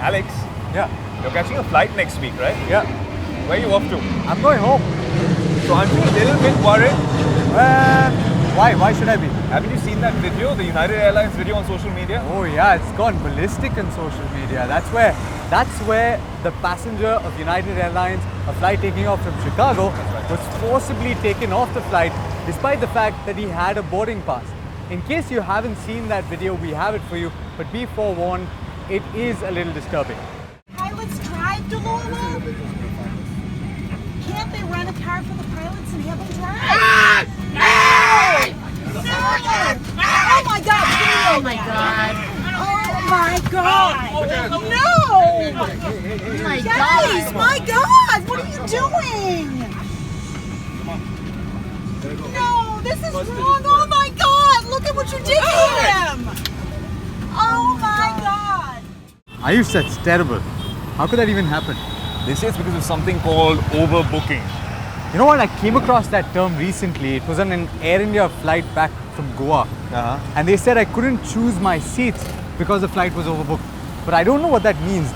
Alex, Yeah. you're catching a flight next week, right? Yeah. Where are you off to? I'm going home. So aren't you a little bit worried? Why? Why should I be? Haven't you seen that video, the United Airlines video on social media? Oh yeah, it's gone ballistic on social media. That's where the passenger of United Airlines, a flight taking off from Chicago, was forcibly taken off the flight despite the fact that he had a boarding pass. In case you haven't seen that video, we have it for you, but be forewarned, it is a little disturbing. Pilots drive to Louisville? Can't they rent a car for the pilots and have them drive? No! Oh my God! Oh my God. Oh my God! No! Oh my Guys, God. my God! What are you doing? No, this is wrong. Oh my God! Look at what you did to him! Oh my God! Ayush, that's terrible. How could that even happen? They say it's because of something called overbooking. You know what? I came across that term recently. It was on an Air India flight back from Goa. And they said I couldn't choose my seats because the flight was overbooked. But I don't know what that means.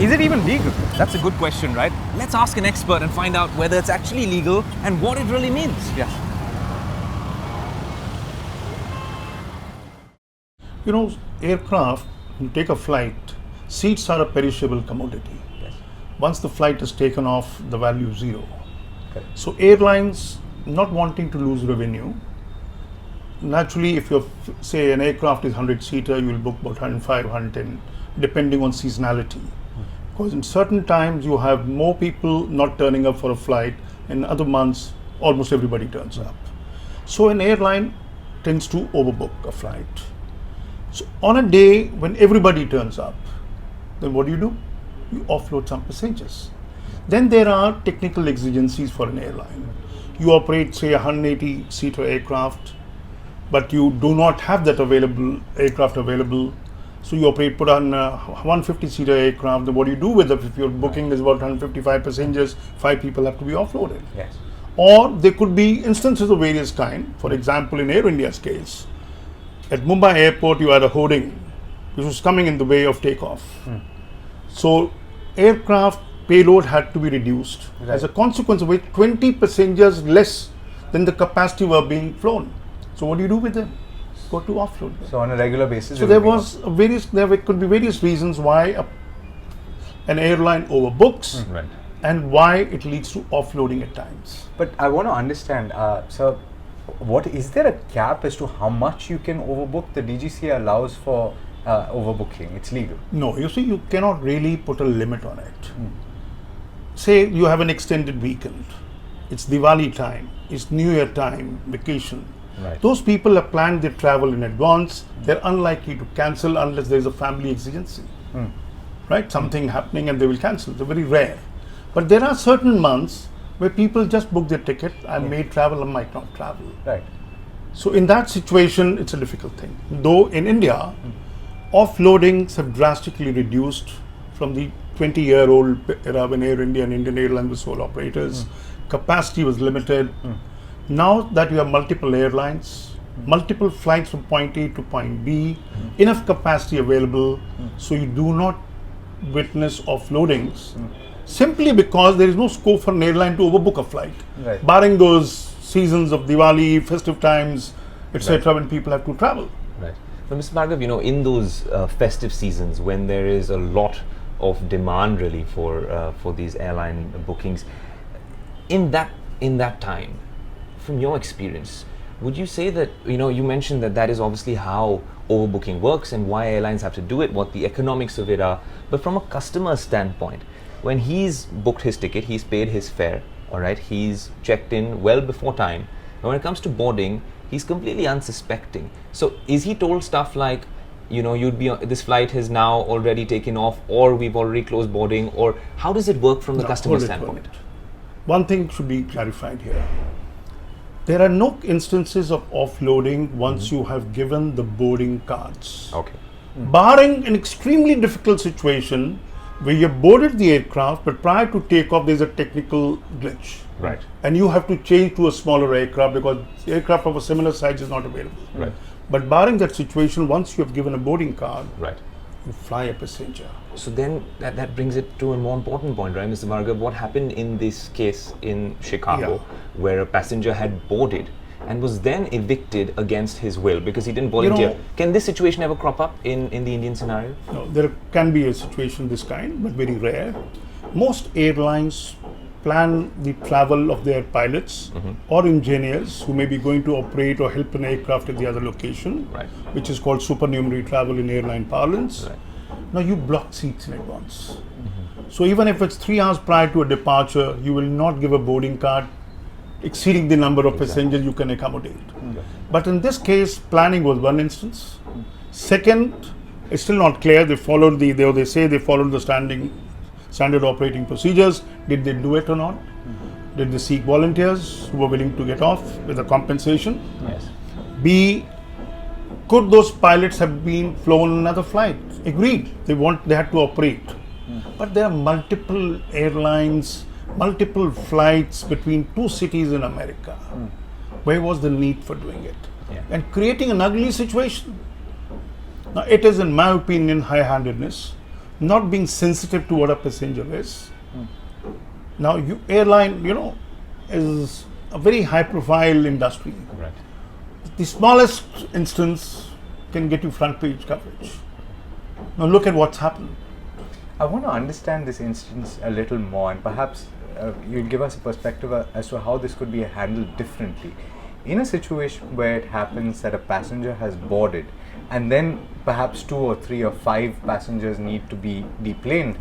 Is it even legal? That's a good question, right? Let's ask an expert and find out whether it's actually legal and what it really means. Yes. You know, aircraft, when you take a flight, seats are a perishable commodity. Yes. Once the flight is taken off, the value is zero. Okay. So airlines, not wanting to lose revenue, naturally if you're, say an aircraft is 100-seater, you will book about 105, 110, depending on seasonality. Because in certain times you have more people not turning up for a flight, in other months almost everybody turns up. So an airline tends to overbook a flight. So on a day when everybody turns up, then what do? You offload some passengers. Then there are technical exigencies for an airline. You operate, say, a 180-seater aircraft, but you do not have that aircraft available. So you put on a 150-seater aircraft. Then what do you do with it? If your booking is about 155 passengers, 5 people have to be offloaded. Yes. Or there could be instances of various kind. For example, in Air India's case, at Mumbai airport, you had a hoarding which was coming in the way of takeoff. So aircraft payload had to be reduced. Right. As a consequence of which 20 passengers less than the capacity were being flown. So what do you do with them? Go to offload them. So on a regular basis. So there could be various reasons why an airline overbooks Right. and why it leads to offloading at times. But I want to understand, sir, what is there a cap as to how much you can overbook? The DGCA allows for overbooking. It's legal. No, you see, you cannot really put a limit on it. Say you have an extended weekend. It's Diwali time. It's New Year time, vacation. Right. Those people have planned their travel in advance. They're unlikely to cancel unless there's a family exigency. Right? Something happening and they will cancel. They're very rare. But there are certain months where people just book their ticket. I may travel, I might not travel. Right. So in that situation, it's a difficult thing. Though in India, offloadings have drastically reduced from the 20-year-old era when Air India and Indian Airlines were sole operators. Capacity was limited. Now that you have multiple airlines, multiple flights from point A to point B, enough capacity available, so you do not witness offloadings, simply because there is no scope for an airline to overbook a flight, Right. barring those seasons of Diwali, festive times, etc., when people have to travel. Right. So, Mr. Bhargav, in those festive seasons when there is a lot of demand really for these airline bookings, in that time, from your experience, would you say that, you mentioned that is obviously how overbooking works and why airlines have to do it, what the economics of it are, but from a customer standpoint, when he's booked his ticket, he's paid his fare, all right, he's checked in well before time, and when it comes to boarding, he's completely unsuspecting. So is he told stuff like, this flight has now already taken off, or we've already closed boarding, or how does it work from the customer standpoint? One thing should be clarified here. There are no instances of offloading once you have given the boarding cards. Okay. Barring an extremely difficult situation where you boarded the aircraft, but prior to takeoff there's a technical glitch. Right. And you have to change to a smaller aircraft because aircraft of a similar size is not available. Right. But barring that situation, once you have given a boarding card, Right. you fly a passenger. So then that brings it to a more important point, right, Mr. Bhargav? What happened in this case in Chicago, where a passenger had boarded and was then evicted against his will because he didn't volunteer? Can this situation ever crop up in the Indian scenario? No, there can be a situation this kind, but very rare. Most airlines plan the travel of their pilots or engineers who may be going to operate or help an aircraft at the other location, which is called supernumerary travel in airline parlance. Now you block seats in advance. So even if it's 3 hours prior to a departure, you will not give a boarding card exceeding the number of passengers you can accommodate. But in this case, planning was one instance. Second, it's still not clear. They followed they say they followed the standard operating procedures. Did they do it or not? Did they seek volunteers who were willing to get off with a compensation? Yes. B, could those pilots have been flown another flight? Agreed. They had to operate. But there are multiple airlines, multiple flights between 2 cities in America. Where was the need for doing it? And creating an ugly situation. Now it is, in my opinion, high-handedness, not being sensitive to what a passenger is. Now airline, is a very high-profile industry. Right. The smallest instance can get you front page coverage. Now look at what's happened. I want to understand this instance a little more, and perhaps you'll give us a perspective as to how this could be handled differently. In a situation where it happens that a passenger has boarded and then perhaps 2 or 3 or 5 passengers need to be deplaned,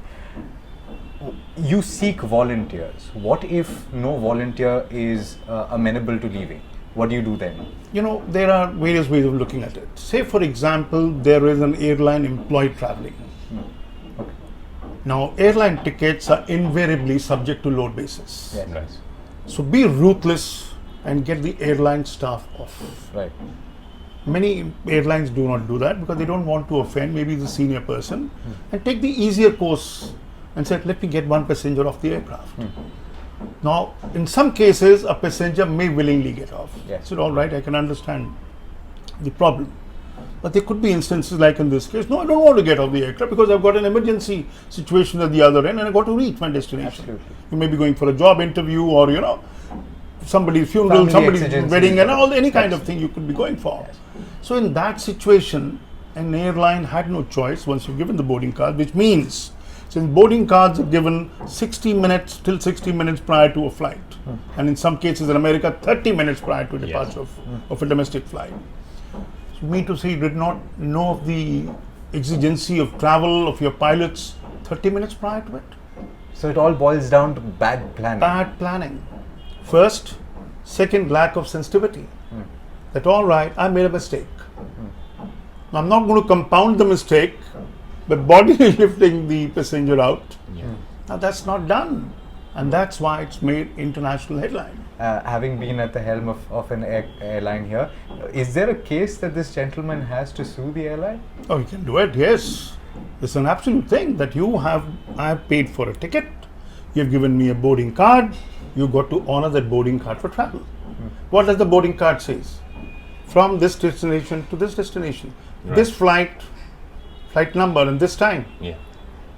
you seek volunteers. What if no volunteer is amenable to leaving? What do you do then? There are various ways of looking at it. Say, for example, there is an airline employee traveling. Okay. Now, airline tickets are invariably subject to load basis. Yes. Right. So be ruthless and get the airline staff off. Right. Many airlines do not do that because they don't want to offend maybe the senior person and take the easier course and say, let me get 1 passenger off the aircraft. Now, in some cases, a passenger may willingly get off. Yes. So, all right, I can understand the problem. But there could be instances like in this case, no, I don't want to get off the aircraft because I've got an emergency situation at the other end and I've got to reach my destination. Absolutely. You may be going for a job interview or, somebody's funeral, Family somebody's exigencies. wedding and any kind of thing you could be going for. Yes. So in that situation, an airline had no choice once you've given the boarding card, which means since boarding cards are given 60 minutes prior to a flight, and in some cases in America 30 minutes prior to departure of a domestic flight. So you mean to say you did not know of the exigency of travel of your pilots 30 minutes prior to it? So it all boils down to bad planning. Bad planning. First. Second, lack of sensitivity. That all right, I made a mistake. Now, I'm not going to compound the mistake by bodily lifting the passenger out. Now that's not done, and that's why it's made international headline. Having been at the helm of an airline here, is there a case that this gentleman has to sue the airline? Oh, you can do it, yes. It's an absolute thing that I have paid for a ticket, you have given me a boarding card, you got to honor that boarding card for travel. What does the boarding card say? From this destination to this destination, this flight number and this time. Yeah.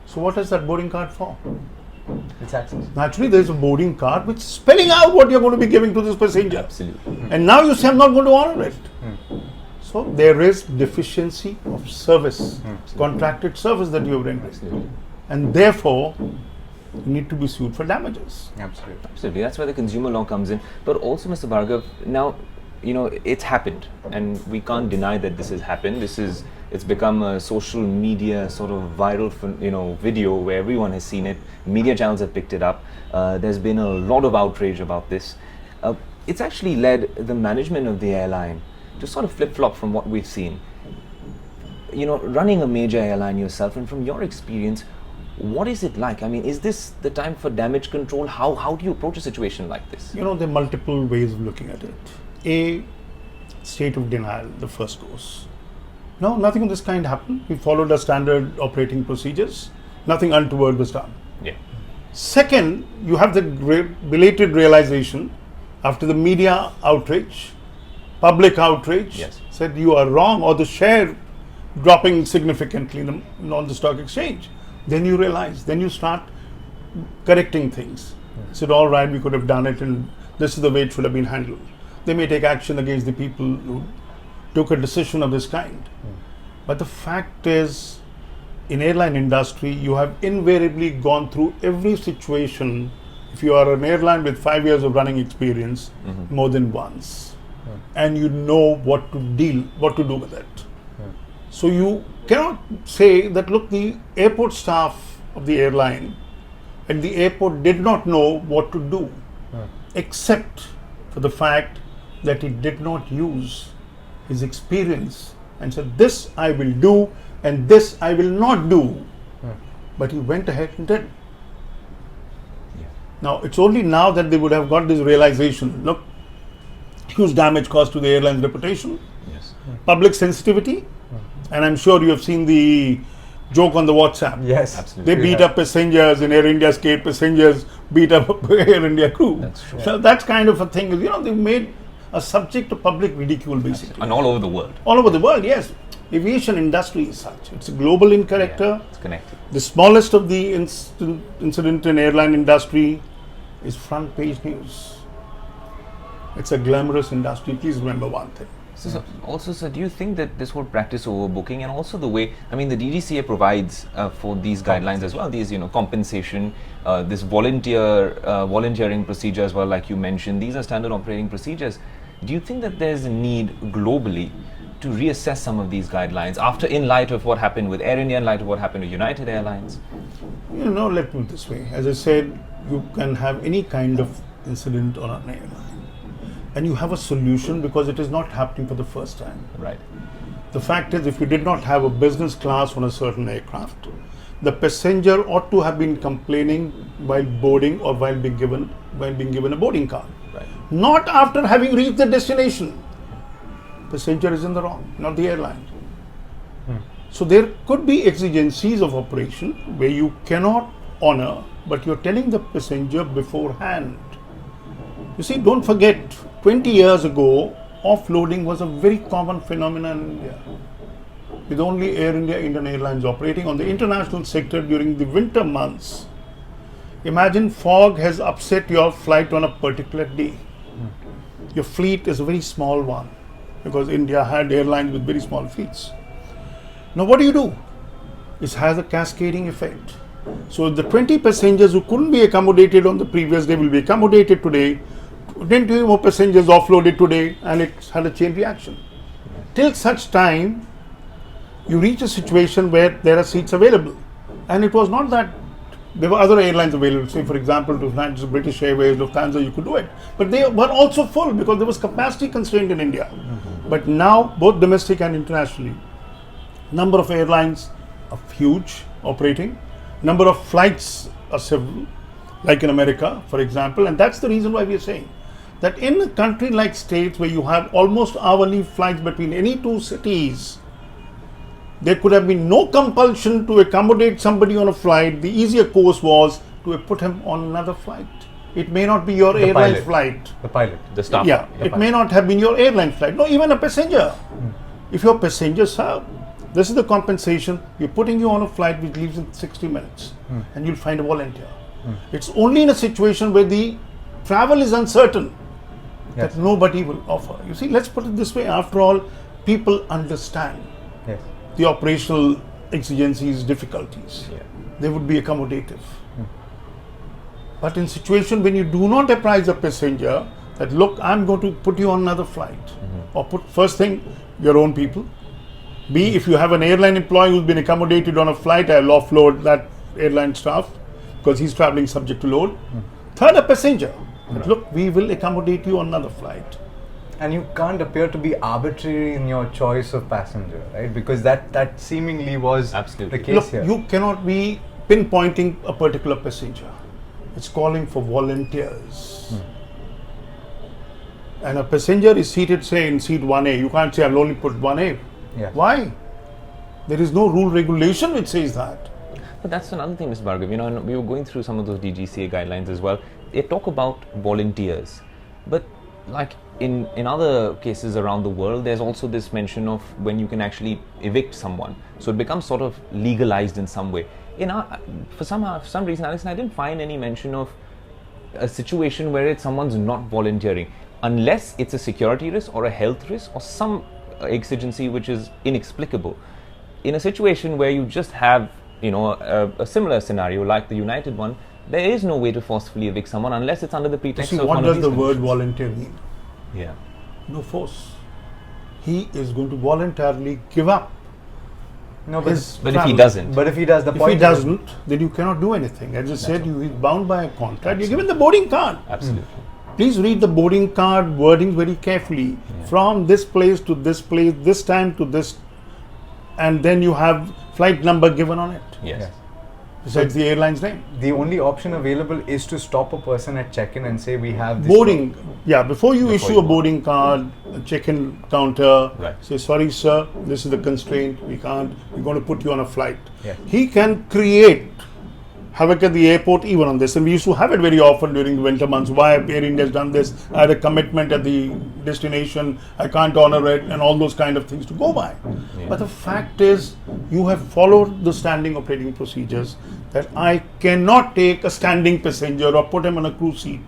So what is that boarding card for? It's access. Naturally, there is a boarding card which is spelling out what you're going to be giving to this passenger. Absolutely. And now you say, I'm not going to honor it. So there is deficiency of service, contracted service that you have rendered. Absolutely. And therefore, you need to be sued for damages. Absolutely. Absolutely. That's where the consumer law comes in. But also, Mr. Bhargav, now, it's happened, and we can't deny that this has happened. It's become a social media sort of viral, video where everyone has seen it. Media channels have picked it up. There's been a lot of outrage about this. It's actually led the management of the airline to sort of flip-flop from what we've seen. Running a major airline yourself, and from your experience, what is it like? I mean, is this the time for damage control? How do you approach a situation like this? There are multiple ways of looking at it. A, state of denial, the first goes. No, nothing of this kind happened. We followed our standard operating procedures. Nothing untoward was done. Yeah. Second, you have the belated realization after the media outrage, public outrage, Yes. said you are wrong, or the share dropping significantly on the stock exchange. Then you realize, then you start correcting things. Said, all right, we could have done it, and this is the way it should have been handled. They may take action against the people who took a decision of this kind. But the fact is, in airline industry, you have invariably gone through every situation. If you are an airline with 5 years of running experience, more than once, and you know what to do with it. So you cannot say that, look, the airport staff of the airline at the airport did not know what to do, except for the fact that he did not use his experience and said, this I will do and this I will not do. But he went ahead and did. Now, it's only now that they would have got this realization, look, huge damage caused to the airline's reputation, public sensitivity, and I'm sure you have seen the joke on the WhatsApp. Yes, absolutely. They beat up passengers in Air India's case, passengers beat up Air India crew. That's true. So that's kind of a thing, you know, they've made a subject of public ridicule basically. And all over the world. All over the world, yes. Aviation industry is such. It's global in character. It's connected. The smallest of the incident in airline industry is front page news. It's a glamorous industry. Please remember one thing. So, also, sir, do you think that this whole practice overbooking and also the way, I mean, the DGCA provides for these guidelines as well, these, compensation, this volunteering procedure as well, like you mentioned, these are standard operating procedures. Do you think that there's a need globally to reassess some of these guidelines in light of what happened with Air India, in light of what happened with United Airlines? Let me put it this way. As I said, you can have any kind of incident on an airline, and you have a solution because it is not happening for the first time. Right. The fact is, if you did not have a business class on a certain aircraft, the passenger ought to have been complaining while boarding or while being given a boarding card. Right. Not after having reached the destination. Passenger is in the wrong, not the airline. So there could be exigencies of operation where you cannot honor, but you're telling the passenger beforehand. You see, don't forget, 20 years ago, offloading was a very common phenomenon in India. With only Air India, Indian Airlines operating on the international sector during the winter months. Imagine fog has upset your flight on a particular day. Your fleet is a very small one, because India had airlines with very small fleets. Now what do? It has a cascading effect. So the 20 passengers who couldn't be accommodated on the previous day will be accommodated today. 20 more passengers offloaded today, and it had a chain reaction. Till such time, you reach a situation where there are seats available. And it was not that there were other airlines available. Say, for example, to fly to British Airways, Lufthansa, you could do it. But they were also full because there was capacity constraint in India. But now, both domestic and internationally, number of airlines are huge operating. Number of flights are several, like in America, for example. And that's the reason why we are saying that in a country like States, where you have almost hourly flights between any two cities, there could have been no compulsion to accommodate somebody on a flight. The easier course was to put him on another flight. It may not be your airline flight. The pilot. The staff. Yeah, it may not have been your airline flight. No, even a passenger. If your passenger, sir, this is the compensation. We're putting you on a flight which leaves in 60 minutes, and you'll find a volunteer. It's only in a situation where the travel is uncertain that nobody will offer. You see, let's put it this way. After all, people understand the operational exigencies, difficulties. They would be accommodative. But in situation when you do not apprise a passenger that, look, I'm going to put you on another flight, or put first thing, your own people. B, if you have an airline employee who's been accommodated on a flight, I'll offload that airline staff because he's traveling subject to load. Third, a passenger. But look, we will accommodate you on another flight. And you can't appear to be arbitrary in your choice of passenger, right? Because that seemingly was Absolutely. the case Look, here. you cannot be pinpointing a particular passenger. It's calling for volunteers. And a passenger is seated, say, in seat 1A. You can't say, I'll only put 1A. Why? There is no rule regulation which says that. But that's another thing, Mr. Bhargav. And we were going through some of those DGCA guidelines as well. They talk about volunteers. But like in other cases around the world, there's also this mention of when you can actually evict someone. So it becomes sort of legalized in some way. For some reason, Alex and I didn't find any mention of a situation where someone's not volunteering, unless it's a security risk or a health risk or some exigency which is inexplicable. In a situation where you just have, a similar scenario like the United one, there is no way to forcefully evict someone unless it's under the pretext See, of what one does of the these word conditions. volunteer mean? Yeah. No force. He is going to voluntarily give up No, his But if he travel. doesn't, but if he does, the If point he is- doesn't, then you cannot do anything. As I said, he's bound by a contract. You're given the boarding card. absolutely. Please read the boarding card wording very carefully. From this place to this place, this time to this, and then you have flight number given on it. Yes. Yes. Besides the airline's name. The only option available is to stop a person at check-in and say we have this Boarding, yeah, before you issue you a boarding card, a check-in counter, Right. say, sorry sir, this is the constraint, we're going to put you on a flight. Yeah. He can create havoc at the airport even on this, and we used to have it very often during the winter months. Why have Air India has done this? I had a commitment at the destination, I can't honor it, and all those kind of things to go by. But the fact is, you have followed the standing operating procedures that I cannot take a standing passenger or put him on a cruise seat.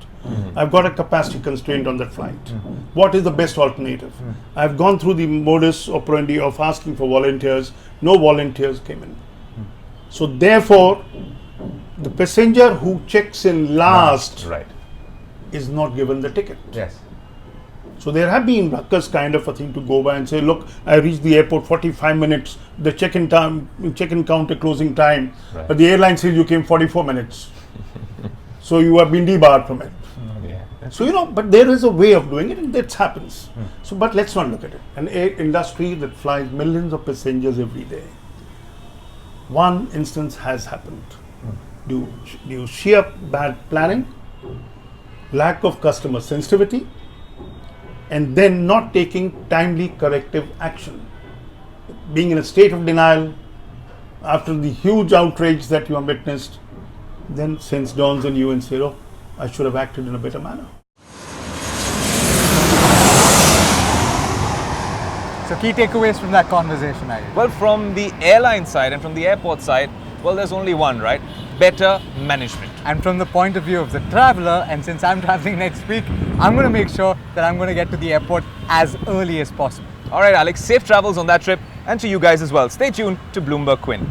I've got a capacity constraint on that flight. What is the best alternative? I've gone through the modus operandi of asking for volunteers. No volunteers came in. So therefore, the passenger who checks in last Right. is not given the ticket. Yes. So there have been ruckus kind of a thing to go by and say, look, I reached the airport 45 minutes, the check-in time, check-in counter closing time, Right. but the airline says you came 44 minutes. So you have been debarred from it. Yeah. So, but there is a way of doing it, and that happens. So, but let's not look at it. An air industry that flies millions of passengers every day. One instance has happened. Due sheer bad planning, lack of customer sensitivity, and then not taking timely corrective action. Being in a state of denial after the huge outrage that you have witnessed, then sense dawns on you and say, oh, I should have acted in a better manner. So key takeaways from that conversation, Irate. Well, from the airline side and from the airport side, well, there's only one, right? Better management. And from the point of view of the traveler, and since I'm traveling next week, I'm going to make sure that I'm going to get to the airport as early as possible. All right, Alex, safe travels on that trip, and to you guys as well. Stay tuned to Bloomberg Quinn.